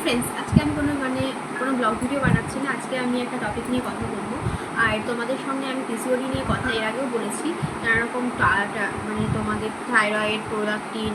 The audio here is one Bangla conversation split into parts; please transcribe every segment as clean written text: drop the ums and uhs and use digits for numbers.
ফ্রেন্ডস, আজকে আমি কোনো ব্লগ ভিডিও বানাচ্ছি না। আজকে আমি একটা টপিক নিয়ে কথা বলবো। আর তোমাদের সঙ্গে আমি পিসিওডি নিয়ে কথা এর আগেও বলেছি। নানারকম মানে তোমাদের থাইরয়েড, প্রোলাকটিন,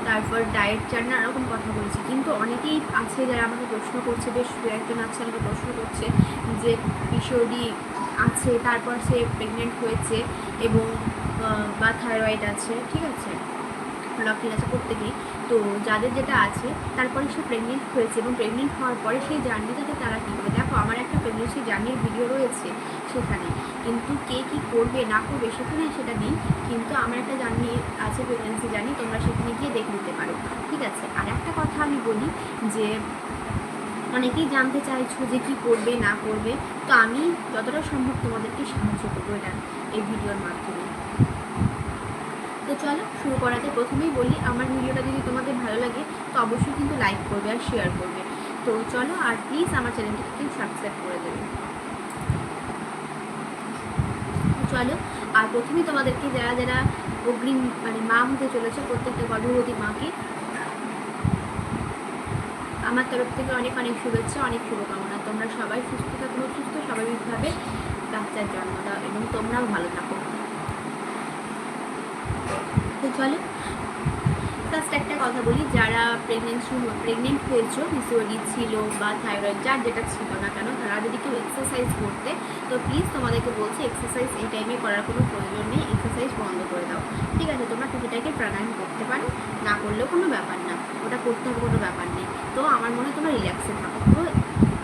তারপর ডায়েট চার্ট, নানারকম কথা বলেছি। কিন্তু অনেকেই আছে যারা আমাকে প্রশ্ন করছে, বেশ দু একজন আছে আমাকে প্রশ্ন করছে যে পিসিওডি আছে, তারপর সে প্রেগনেন্ট হয়েছে এবং বা থাইরয়েড আছে, ঠিক আছে, প্রোলাকটিন আছে, প্রত্যেকেই। তো যাদের যেটা আছে তারপরে সে প্রেগনেন্ট হয়েছে এবং প্রেগনেন্ট হওয়ার পরে সেই জার্নিটাতে তারা কী করে, দেখো আমার একটা প্রেগনেন্সি জার্নির ভিডিও রয়েছে সেখানে, কিন্তু কে কী করবে না করবে সেখানে সেটা দিই। কিন্তু আমার একটা জার্নি আছে, প্রেগনেন্সি জার্নি, তোমরা সেখানে গিয়ে দেখে নিতে পারো, ঠিক আছে। আর একটা কথা আমি বলি যে অনেকেই জানতে চাইছো যে কী করবে না করবে, তো আমি যতটা সম্ভব তোমাদেরকে সাহায্য করবো এটা এই ভিডিওর মাধ্যমে। তো চলো শুরু করাতে প্রথমেই বলি, আমার ভিডিওটা যদি তোমাদের ভালো লাগে তো অবশ্যই কিন্তু লাইক করবে আর শেয়ার করবে। তো চলো, আর প্লিজ আমার চ্যানেলটিকে কিন্তু সাবস্ক্রাইব করে দেবে। চলো, আর প্রথমেই তোমাদেরকে যারা যারা অগ্রিম মানে মা হতে চলেছে, প্রত্যেকটা গর্ভবতী মাকে আমার তরফ থেকে অনেক অনেক শুভেচ্ছা, অনেক শুভকামনা। তোমরা সবাই সুস্থ থাকো, সুস্থ স্বাভাবিকভাবে বাচ্চার জন্ম দাও এবং তোমরাও ভালো থাকো। তো চলো ফার্স্ট একটা কথা বলি, যারা প্রেগনেন্ট হয়েছো, পিসিওডি ছিল বা থাইরয়েড, যার যেটা ছিল না কেন, তারা যদি কেউ এক্সারসাইজ করতে, তো প্লিজ তোমাদেরকে বলছি এক্সারসাইজ এই টাইমে করার কোনো প্রয়োজন নেই। এক্সারসাইজ বন্ধ করে দাও, ঠিক আছে। তোমরা টুকিটাকে প্রাণায়াম করতে পারো, না করলেও কোনো ব্যাপার না, ওটা করতে হবে কোনো ব্যাপার নেই। তো আমার মনে হয় তোমরা রিল্যাক্সে থাকো, পুরো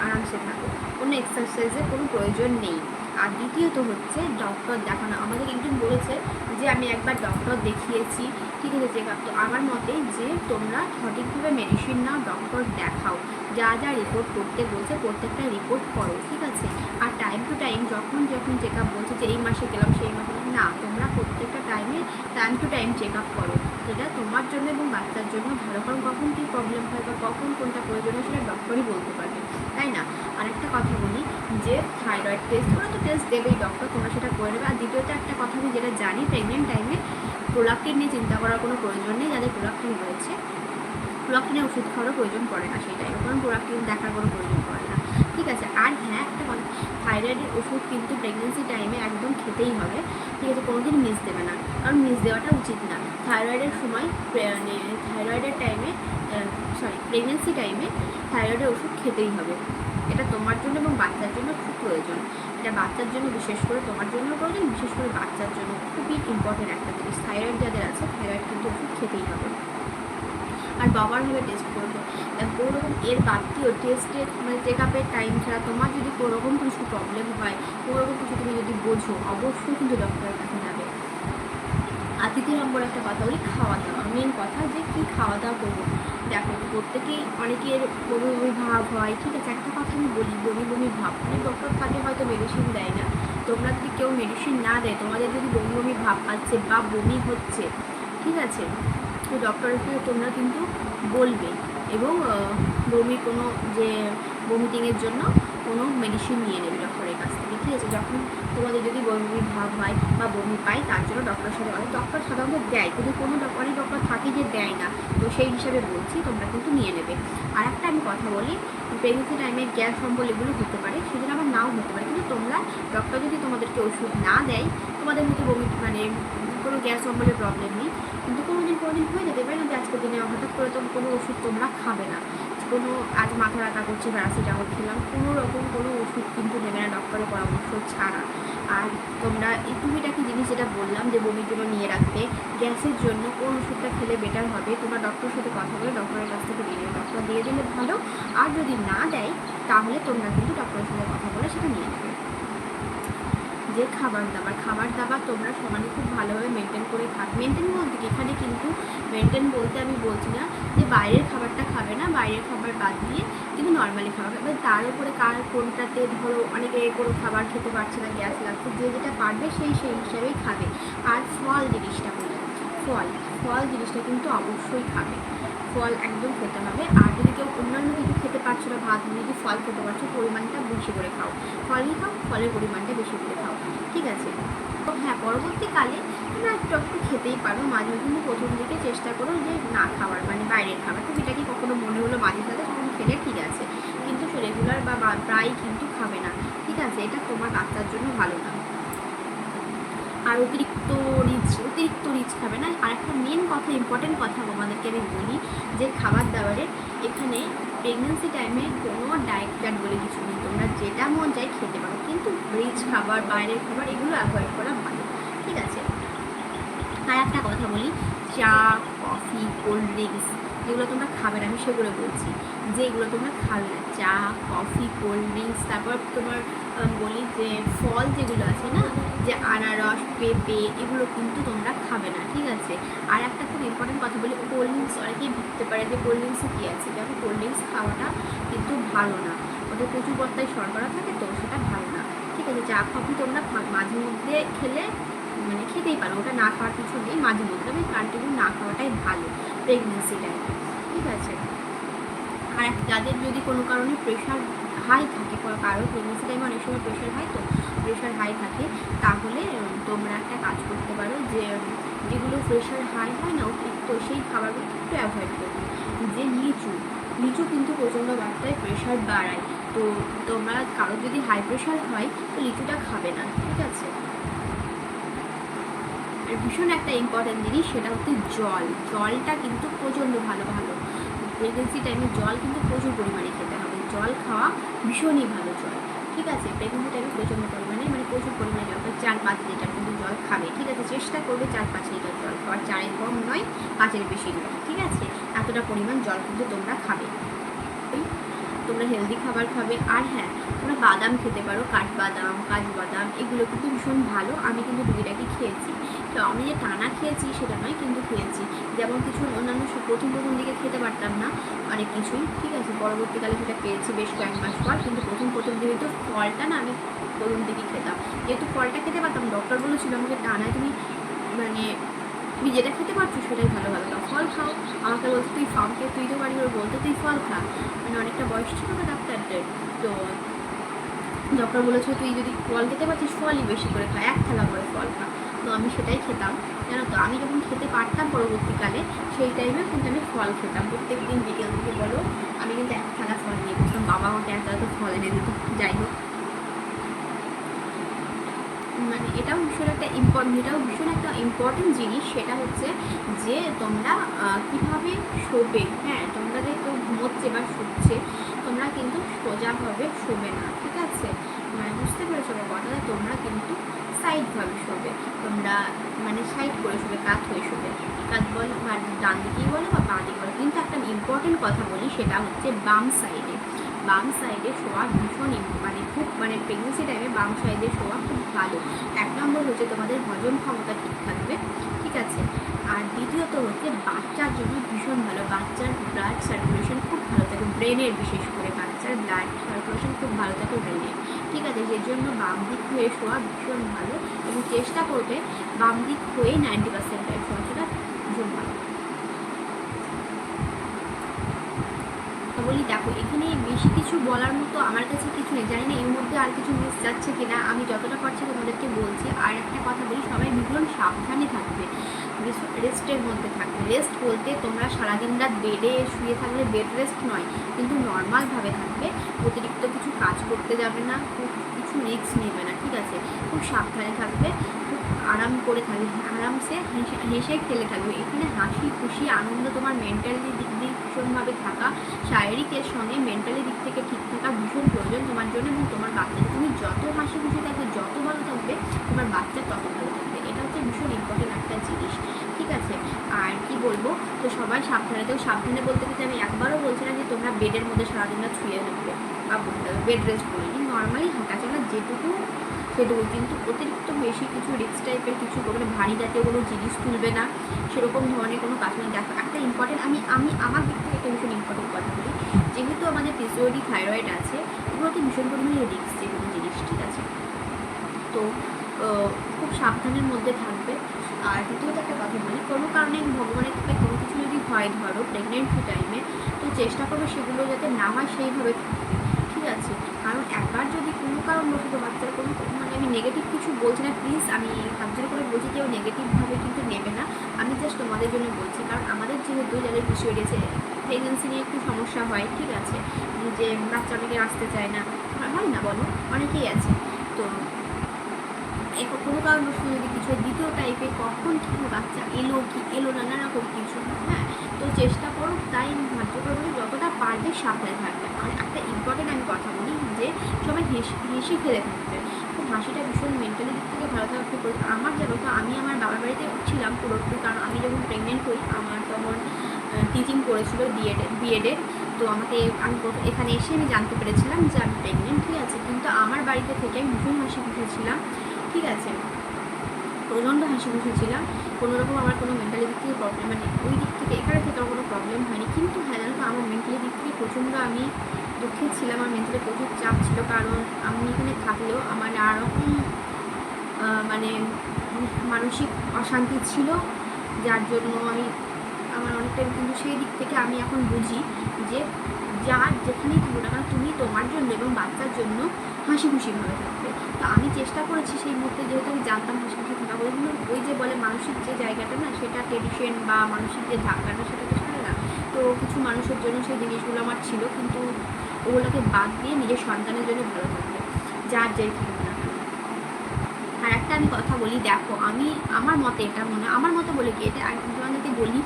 আরামসে থাকো, কোনো এক্সারসাইজের কোনো প্রয়োজন নেই। আর দ্বিতীয়ত হচ্ছে ডক্টর দেখানো। আমাদের একজন বলেছে যে আমি একবার ডক্টর দেখিয়েছি, ঠিক আছে, চেক আপ। তো আমার মতে যে তোমরা সঠিকভাবে মেডিসিন নাও, ডক্টর দেখাও, যা যা রিপোর্ট করতে বলছে প্রত্যেকটা রিপোর্ট করো, ঠিক আছে। আর টাইম টু টাইম যখন চেক আপ বলছে যে এই মাসে গেলাম সেই মাসে না, তোমরা প্রত্যেকটা time to time check up করো। সেটা তোমার জন্য এবং বাচ্চার জন্য ভালো, কারণ কখন কী প্রবলেম হয় বা কখন কোনটা প্রয়োজন হয় সেটা ডক্টরই বলতে পারবে, তাই না। আর একটা কথা বলি যে থাইরয়েড টেস্ট, ওরা তো টেস্ট দেবেই ডক্টর, তোমরা সেটা করে নেবে। আর দ্বিতীয়ত একটা কথা আমি যেটা জানি, প্রেগনেন্ট টাইমে প্রোলাকটিন নিয়ে চিন্তা করার কোনো প্রয়োজন নেই। যাদের প্রোলাকটিন রয়েছে, প্রোলাকটিনের ওষুধ খাওয়ারও প্রয়োজন পড়ে না সেই টাইমে, কারণ প্রোলাকটিন দেখার কোনো প্রয়োজন পড়ে না, ঠিক আছে। আর হ্যাঁ, একটা কথা, থাইরয়েডের ওষুধ কিন্তু প্রেগনেন্সি টাইমে একদম খেতেই হবে, ঠিক আছে, কোনোদিন মিস দেবে না, কারণ মিস দেওয়াটা উচিত না। থাইরয়েডের সময় থাইরয়েডের টাইমে প্রেগনেন্সি টাইমে থাইরয়েডের ওষুধ খেতেই হবে। এটা তোমার জন্য এবং বাচ্চার জন্য খুব প্রয়োজন। এটা বাচ্চার জন্য বিশেষ করে, তোমার জন্য প্রয়োজন, বিশেষ করে বাচ্চার জন্য খুবই ইম্পর্টেন্ট একটা জিনিস। থাইরয়েড যাদের আছে, থাইরয়েড কিন্তু ওষুধ খেতেই হবে। আর বাবারভাবে টেস্ট করবে, কোনো রকম এর বাদ দিয়েও টেস্টের মানে চেক আপের টাইম ছাড়া তোমার যদি কোনো রকম কিছু প্রবলেম হয়, কোনো রকম কিছু তুমি যদি বোঝো, অবশ্যই কিন্তু ডক্টরের কাছে যাবে। আর তৃতীয় নম্বর একটা কথা বলি, খাওয়া দাওয়া, মেন কথা যে কী খাওয়া দাওয়া করবো। দেখো প্রত্যেকেই, অনেকের বমি বমি ভাব হয়, ঠিক আছে। একটা কথা আমি বলি, বমি বমি ভাব অনেক ডক্টর থাকে হয়তো মেডিসিন দেয় না, তোমরা যদি কেউ মেডিসিন না দেয়, তোমাদের যদি বমি বমি ভাব পাচ্ছে বা বমি হচ্ছে, ঠিক আছে, তো ডক্টরকে তোমরা কিন্তু বলবে এবং বমি কোনো যে ভমিটিংয়ের জন্য কোনো মেডিসিন নিয়ে নেবে ডক্টরের কাছ থেকে, ঠিক আছে। যখন তোমাদের যদি বমি ভাব হয় বা বমি পায়, তার জন্য ডক্টরের সাথে ডক্টর সাধারণত দেয়, কিন্তু কোনো অনেক ডক্টর থাকে যে দেয় না, তো সেই হিসাবে বলছি তোমরা কিন্তু নিয়ে নেবে। আর একটা আমি কথা বলি, প্রেগনেন্সি টাইমে গ্যাস অম্বল এগুলো হতে পারে, সেগুলো আবার নাও হতে পারে, কিন্তু তোমরা ডক্টর যদি তোমাদেরকে ওষুধ না দেয়, তোমাদের মধ্যে বমি মানে কোনো গ্যাস অম্বলের প্রবলেম নেই, কিন্তু কোনো দিন হয়ে যেতে পারে না যে আজকের দিনে হঠাৎ করে তো কোনো ওষুধ তোমরা খাবে না, কোনো আজ মাথা ব্যথা করছে প্যারাসিটামল খেলাম, কোনো রকম কোনো ওষুধ কিন্তু নেবে না ডক্টরের পরামর্শ ছাড়া। আর তোমরা এই টুকিটাকি জিনিস যেটা বললাম যে বমির জন্য নিয়ে রাখতে, গ্যাসের জন্য কোন ওষুধটা খেলে বেটার হবে, তোমরা ডক্টরের সাথে কথা বলে ডক্টরের কাছ থেকে নিয়ে নেবে, ডক্টর দিয়ে দিলে ভালো। আর যদি না দেয় তাহলে তোমরা কিন্তু ডক্টরের সাথে কথা বলে সেটা নিয়ে নেবে। যে খাবার দাবার তোমরা সমানে খুব ভালোভাবে মেনটেন করে মেনটেন বলতে কি, এখানে কিন্তু মেনটেন বলতে আমি বলছি না যে বাইরের খাবারটা খাবে না, বাইরের খাবার বাদ দিয়ে কিন্তু নর্মালি খাবার খাবে। তার উপরে কার কোনটাতে ধরো অনেকে কোনো খাবার খেতে পারছে না, গ্যাস লাগছে, যে যেটা পারবে সেই হিসাবেই খাবে। আর ফল জিনিসটা বলি, ফল জিনিসটা কিন্তু অবশ্যই খাবে, ফল একদম খেতে হবে। আর যদি কেউ অন্যান্য কিছু খেতে পারছো না, ভাত যদি ফল খেতে পারছো, পরিমাণটা বেশি করে খাও, ফলই খাও, ফলের পরিমাণটা বেশি করে খাও, ঠিক আছে। তো হ্যাঁ, পরবর্তীকালে তোমরা একটু একটু খেতেই পারো মাঝে, কিন্তু প্রথম দিকে চেষ্টা করো যে না খাওয়ার, মানে বাইরের খাবার। তো এটা কি কখনো মনে হলো মাঝে সাথে তখন খেলে ঠিক আছে, কিন্তু রেগুলার বা প্রায় কিন্তু খাবে না, ঠিক আছে? এটা তোমার বাচ্চার জন্য ভালো না। আর অতিরিক্ত রিচ খাবে না। আর একটা মেন কথা, ইম্পর্টেন্ট কথা তোমাদেরকে আমি বলি, যে খাবার দাবারে এখানে প্রেগনেন্সি টাইমে কোনো ডায়েট প্ল্যান বলে কিছু নেই, তোমরা যেটা মন চাই খেতে পারো, কিন্তু রিচ খাবার, বাইরের খাবার এগুলো অ্যাভয়েড করা ভালো, ঠিক আছে? আর একটা কথা বলি, চা, কফি, কোল্ড ড্রিঙ্কস যেগুলো তোমরা খাবে না, আমি সেগুলো বলছি, যে এগুলো তোমরা খাবে না, চা, কফি, কোল্ড ড্রিঙ্কস। তারপর তোমার বলি যে ফল যেগুলো আছে না, যে আনারস, পেঁপে, এগুলো কিন্তু তোমরা খাবে না, ঠিক আছে? আর একটা খুব ইম্পর্টেন্ট কথা বলি, কোল্ড ড্রিঙ্কস অনেকেই ভাবতে পারে যে কোল্ড ড্রিঙ্কসে কী আছে, দেখো কোল্ড ড্রিঙ্কস খাওয়াটা কিন্তু ভালো না, ওদের প্রচুর মাত্রায় শর্করা থাকে, তো সেটা ভালো না, ঠিক আছে? চা কফি তোমরা মাঝে মধ্যে খেলে মানে খেতেই পারো, ওটা না খাওয়ার কিছু নেই, মাঝে মধ্যে, তবে কন্টিনিউ না খাওয়াটাই ভালো প্রেগনেন্সি টাইমে, ঠিক আছে? আর যাদের যদি কোনো কারণে প্রেশার হাই থাকে, কারো প্রেগনেন্সি টাইমে অনেক সময় প্রেশার হাই থাকে, তাহলে তোমরা একটা কাজ করতে পারো, যে যেগুলো প্রেশার হাই হয় না তো সেই খাবারগুলো একটু অ্যাভয়েড করবে। যে লিচু কিন্তু প্রচণ্ড মাত্রায় প্রেশার বাড়ায়, তো তোমরা কারো যদি হাই প্রেশার হয় তো লিচুটা খাবে না, ঠিক আছে? আর ভীষণ একটা ইম্পর্টেন্ট জিনিস, সেটা হচ্ছে জলটা কিন্তু প্রচণ্ড ভালো প্রেগনেন্সি টাইমে জল কিন্তু প্রচুর পরিমাণে খেতে হবে, জল খাওয়া ভীষণই ভালো, জল, ঠিক আছে? প্রেগনেন্সি টাইমে প্রচণ্ড পরিমাণে, মানে প্রচুর পরিমাণে জল, 4-5 লিটার কিন্তু জল খাবে, ঠিক আছে? চেষ্টা করবে 4-5 লিটার জল খাওয়ার, 4-এর কম নয়, 5-এর বেশি নয়, ঠিক আছে? এতটা পরিমাণ জল কিন্তু তোমরা খাবে, তোমরা হেলদি খাবার খাবে। আর হ্যাঁ, তোমরা বাদাম খেতে পারো, কাঠবাদাম, কাজু বাদাম, এগুলো কিন্তু ভীষণ ভালো, আমি কিন্তু দুইটাকে খেয়েছি, তো আমি যে টানা খেয়েছি সেটা নয়, কিন্তু খেয়েছি। যেমন কিছু অন্যান্য প্রথম দিকে খেতে পারতাম না অনেক কিছুই, ঠিক আছে? পরবর্তীকালে সেটা পেয়েছি বেশ কয়েক মাস পর, কিন্তু প্রথম দিকে তো ফলটা না আমি প্রথম দিকেই খেতাম, যেহেতু ফলটা খেতে পারতাম, ডক্টর বলেছিল আমাকে টানায় তুমি মানে তুমি যেটা খেতে পারছো সেটাই ভালো ফল খাও। আমাকে বলতে তুই তো বাড়ি করে বলতে তুই ফল খা, মানে অনেকটা বয়স ছিল না ডাক্তারদের, তো ডক্টর বলেছিল তুই যদি ফল খেতে পারছিস ফলই বেশি করে খা, 1 থালা করে ফল খা, তো আমি সেটাই খেতাম, জানো তো? আমি যখন খেতে পারতাম পরবর্তীকালে, সেই টাইমে কিন্তু আমি ফল খেতাম, প্রত্যেক দিন বিকেল থেকে বলো আমি কিন্তু 1 থালা ফল নিয়ে বসতাম, বাবা আমাকে 1 থালা তো ফল এনে দিত। যাই হোক, মানে এটাও ভীষণ একটা ইম্পর্টেন্ট জিনিস, সেটা হচ্ছে যে তোমরা কীভাবে শোবে। হ্যাঁ, তোমরা যে কেউ ঘুমোচ্ছে বা শুচ্ছে, তোমরা কিন্তু সোজাভাবে শোবে না, ঠিক আছে? মানে বুঝতে পেরেছো আমার কথাটা? তোমরা কিন্তু সাইডভাবে শোবে, তোমরা মানে সাইড করে শোবে, কাত হয়ে শোবে, কাত বল ডান দিকেই বলো বা বাঁ দিকে বলো, কিন্তু একটা ইম্পর্টেন্ট কথা বলি, সেটা হচ্ছে বাম সাইডে শোয়া ভীষণ মানে প্রেগনেন্সি টাইমে বাম সাইডে শোয়া খুব ভালো। 1 নম্বর হচ্ছে তোমাদের হজম ক্ষমতা ঠিক থাকবে, ঠিক আছে? আর দ্বিতীয়ত হচ্ছে বাচ্চার জন্য ভীষণ ভালো, বাচ্চার ব্লাড সার্কুলেশন খুব ভালো থাকে, ব্রেনের বিশেষ করে বাচ্চার ব্লাড সার্কুলেশন খুব ভালো থাকে ব্রেনের, ঠিক আছে? যে জন্য বাম দিক হয়ে শোয়া ভীষণ ভালো, এবং চেষ্টা করবে বাম দিক হয়ে 90% টাইম শোয়া, সেটা ভীষণ ভালো। বলি, দেখো এখানে বেশি কিছু বলার মতো আমার কাছে কিছু নেই, জানি না এর মধ্যে আর কিছু মিস যাচ্ছে কিনা, আমি যতটা পারছি তোমাদেরকে বলছি। আর একটা কথা বলি, সবাই ভীষণ সাবধানে থাকবে, রেস্টের মধ্যে থাকবে। রেস্ট বলতে তোমরা সারাদিন রাত বেডে শুয়ে থাকলে বেড রেস্ট নয়, কিন্তু নর্মালভাবে থাকবে, অতিরিক্ত কিছু কাজ করতে যাবে না, খুব কিছু রিস্ক নেবে না, ঠিক আছে? খুব সাবধানে থাকবে, খুব আরাম করে থাকবে, আরামসে হেসে খেলে থাকবে। এখানে হাসি খুশি আনন্দ, তোমার মেন্টালি দিক দিয়ে ভীষণভাবে থাকা, শারীরিকের সঙ্গে মেন্টালি দিক থেকে ঠিক থাকা ভীষণ প্রয়োজন তোমার জন্য এবং তোমার বাচ্চাকে। তুমি যত হাসি খুশি থাকবে, যত ভালো থাকবে, তোমার বাচ্চা তত ভালো থাকবে, এটা হচ্ছে ভীষণ ইম্পর্টেন্ট একটা জিনিস, ঠিক আছে? আর কি বলবো, তো সবাই সাবধানে, তো সাবধানে বলতে গেলে আমি একবারও বলছি না যে তোমরা বেডের মধ্যে সারাদিন রাত শুয়ে থাকবে বা বসে থাকবে, বেড রেস্ট বলিনি, নর্মালি হাঁটাচলা যেটুকু সেটুকু, কিন্তু অতিরিক্ত বেশি কিছু রিস্ক টাইপের কিছু মানে ভারী জাতীয় কোনো জিনিস তুলবে না, সেরকম ধরনের কোনো কাজ নেই। দেখো একটা ইম্পর্টেন্ট, আমি আমার দিক থেকে একটা ভীষণ ইম্পর্টেন্ট কথা বলি, যেহেতু আমাদের পিসিওডি থাইরয়েড আছে, এগুলোতে ভীষণ পরিমাণে রিস্ক যে কোনো জিনিস, ঠিক আছে? তো খুব সাবধানের মধ্যে থাকবে। আর দ্বিতীয়ত একটা কথা বলি, কোনো কারণে ভগবানের থেকে কোনো কিছু যদি হয় ধরো প্রেগনেন্সি টাইমে, তো চেষ্টা করবে সেগুলো যাতে না হয় সেইভাবে থাকবে, ঠিক আছে? কারণ একবার যদি কোনো কারণবশত বাচ্চার কোনো মানে আমি নেগেটিভ কিছু বলছি না, প্লিজ আমি হাত জোর করে বলছি, কেউ নেগেটিভভাবে কিন্তু নেবে না, আমি জাস্ট তোমাদের জন্য বলছি, কারণ আমাদের যেহেতু যাদের পিসিওডি আছে প্রেগনেন্সি নিয়ে একটু সমস্যা হয়, ঠিক আছে, যে বাচ্চা অনেকে আসতে চায় না, হয় না বলো, অনেকেই আছে। তো এখন কোনো কারণবশত যদি কিছু দ্বিতীয় টাইপে কখন কী বাচ্চা এলো কি এলো নানা রকম কিছু, হ্যাঁ, তো চেষ্টা করো, তাই আমি ধার্য করবো যে যতটা পারবে সাবধানে থাকবে। আর একটা ইম্পর্টেন্ট আমি কথা বলি যে সবাই হেসে খেলে থাকবে, তো হাসিটা ভীষণ মেন্টালি দিক থেকে ভালো থাকা খুব। আমার জানো তো, আমি আমার বাবার বাড়িতে ছিলাম পুরোপুরি, কারণ আমি যখন প্রেগনেন্ট হই আমার তখন টিচিং করেছিল বিএডের। তো আমি এখানে এসে আমি জানতে পেরেছিলাম যে আমি প্রেগনেন্ট, ঠিক আছে, কিন্তু আমার বাড়িতে থেকে আমি ভীষণ হাসি খুশি ছিলাম, ঠিক আছে, প্রচণ্ড হাসি খুশি ছিলাম, কোনোরকম আমার কোনো মেন্টালি দিক থেকে প্রবলেম, মানে ওই দিক থেকে এখানে থেকে কোনো প্রবলেম হয়নি। কিন্তু হ্যাঁ জানো তো, আমার মেন্টালি দিক থেকে প্রচণ্ড আমি দুঃখে ছিলাম, আমার মেন্টালি প্রচুর চাপ ছিল, কারণ আমি এখানে থাকলেও আমার নানারকম মানে মানসিক অশান্তি ছিল, যার জন্য আমার অনেকটাই, কিন্তু সেই দিক থেকে আমি এখন বুঝি যে যার যেখানেই থাকো না কারণ তুমি তোমার জন্য এবং বাচ্চার জন্য হাসি খুশিভাবে থাকবে। তো আমি চেষ্টা করেছি সেই মুহূর্তে, যেহেতু আমি জানতাম হাসি খুশি থাকা বলে, কিন্তু ওই যে বলে মানসিক যে জায়গাটা না, সেটা টেনশন বা মানসিক যে ধাক্কাটা সেটা তো ছাড়ে না। তো কিছু মানুষের জন্য সেই জিনিসগুলো আমার ছিল, কিন্তু ওগুলোকে বাদ দিয়ে নিজের সন্তানের জন্য ভালো থাকবে, যার যেই থাকবে না। আর একটা আমি কথা বলি, দেখো আমি আমার মতে এটা মনে হয়, আমার মতে বলে কি, এটা তোমাদেরকে বলি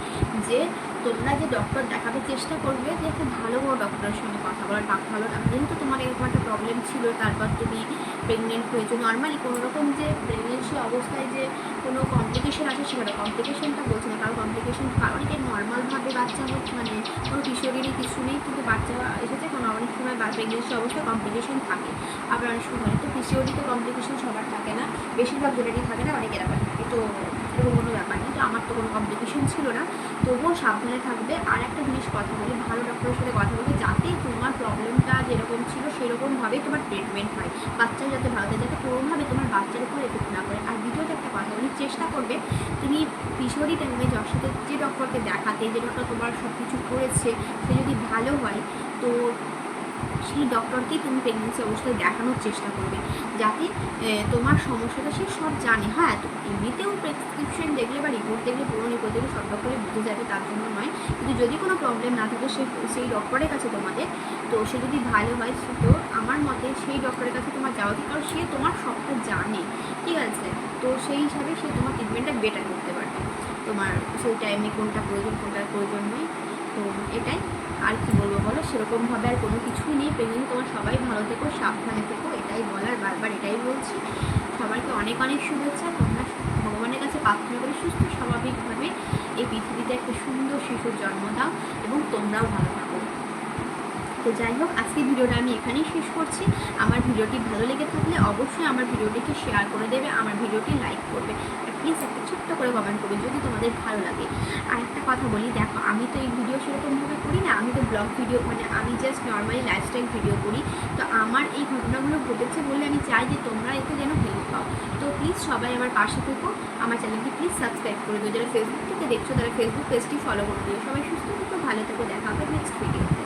যে তোমরা যে ডক্টর দেখাতে চেষ্টা করবে যে একটা ভালো বড় ডক্টরের সঙ্গে কথা বলার, ভালো ডাক্তার, যেহেতু তোমার এরকম একটা প্রবলেম ছিল, তারপর তুমি প্রেগনেন্ট হয়েছো, নর্মালি কোনো রকম যে প্রেগনেন্সি অবস্থায় যে কোনো কমপ্লিকেশন আছে সেটা কমপ্লিকেশনটা বলছি না, কারণ কমপ্লিকেশন অনেকে নর্মালভাবে বাচ্চা হচ্ছে, মানে কোনো কিশোরীরই কিছু নেই, কিন্তু বাচ্চা এসেছে, কোনো অনেক সময় প্রেগনেন্সি অবস্থায় কমপ্লিকেশন থাকে, আবার অনেক সময় তো পিসিওডিতে কমপ্লিকেশন সবার থাকে না, বেশিরভাগ জনেরই থাকে না, অনেকের আবার থাকে, তো এরকম কোনো ব্যাপার নেই। তো আমার তো কোনো কমপ্লিকেশন ছিল না, তবুও সাবধানে থাকবে। আর একটা জিনিস কথা বলি, ভালো ডক্টরের সাথে কথা বলবে, যাতে তোমার প্রবলেমটা যেরকম ছিল সেরকমভাবেই তোমার ট্রিটমেন্ট হয়, বাচ্চা যাতে ভালো থাকে, যাতে কোনোভাবে তোমার বাচ্চার উপর এফেক্ট না করে। আর দ্বিতীয়ত একটা কথা বলি, চেষ্টা করবে তুমি পিছরি টাইমে যার সাথে যে ডক্টরকে দেখাতে, যে ডক্টর তোমার সব কিছু করেছে, সে যদি ভালো হয়, তো সেই ডক্টরকেই তুমি প্রেগনেন্সি অবস্থায় দেখানোর চেষ্টা করবে, যাতে তোমার সমস্যাটা সে সব জানে। হ্যাঁ, তো এমনিতেও প্রেসক্রিপশন দেখলে বা রিপোর্ট দেখলে, পুরো রিপোর্ট দেখলে সব ডক্টরে বুঝে যাবে, তার জন্য নয়, কিন্তু যদি কোনো প্রবলেম না থাকে সেই ডক্টরের কাছে তোমাদের, তো সে যদি ভালো হয়, তো আমার মতে সেই ডক্টরের কাছে তোমার যাওয়া উচিত, কারণ সে তোমার সবটা জানে, ঠিক আছে, তো সেই হিসাবে সে তোমার ট্রিটমেন্টটা বেটার করতে পারবে, তোমার সেই টাইমে কোনটা প্রয়োজন নয়। তো এটাই, আর কি বলবো বলো, সেরকমভাবে আর কোনো কিছুই নেই। প্রেগনেন্ট তোমার সবাই ভালো থেকো, সাবধানে থেকো, এটাই বলার, বারবার এটাই বলছি। সবাইকে অনেক অনেক শুভেচ্ছা, তোমরা ভগবানের কাছে প্রার্থনা করে সুস্থ স্বাভাবিকভাবে এই পৃথিবীতে একটা সুন্দর শিশুর জন্ম দাও, এবং তোমরাও ভালো থাকো। তো যাই হোক, আজকে ভিডিওটা আমি এখানেই শেষ করছি। আমার ভিডিওটি ভালো লেগে থাকলে অবশ্যই আমার ভিডিওটিকে শেয়ার করে দেবে, আমার ভিডিওটি লাইক করবে, আর প্লিজ একটা ছোট্ট করে কমেন্ট করবে যদি তোমাদের ভালো লাগে। আর একটা কথা বলি, দেখো আমি তো এই ভিডিও সেরকমভাবে করি না, আমি তো ব্লগ ভিডিও, মানে আমি জাস্ট নর্মালি লাইফস্টাইল ভিডিও করি। তো আমার এই ঘটনাগুলো ঘটেছে বলে আমি চাই যে তোমরা এতে যেন হেল্প পাও। তো প্লিজ সবাই আমার পাশে থেকো, আমার চ্যানেলটি প্লিজ সাবস্ক্রাইব করে দিও, যারা ফেসবুক থেকে দেখছো তারা ফেসবুক পেজটি ফলো করে দিও। সবাই সুস্থ থেকো, ভালো থেকো, দেখা হবে নেক্সট ভিডিওতে।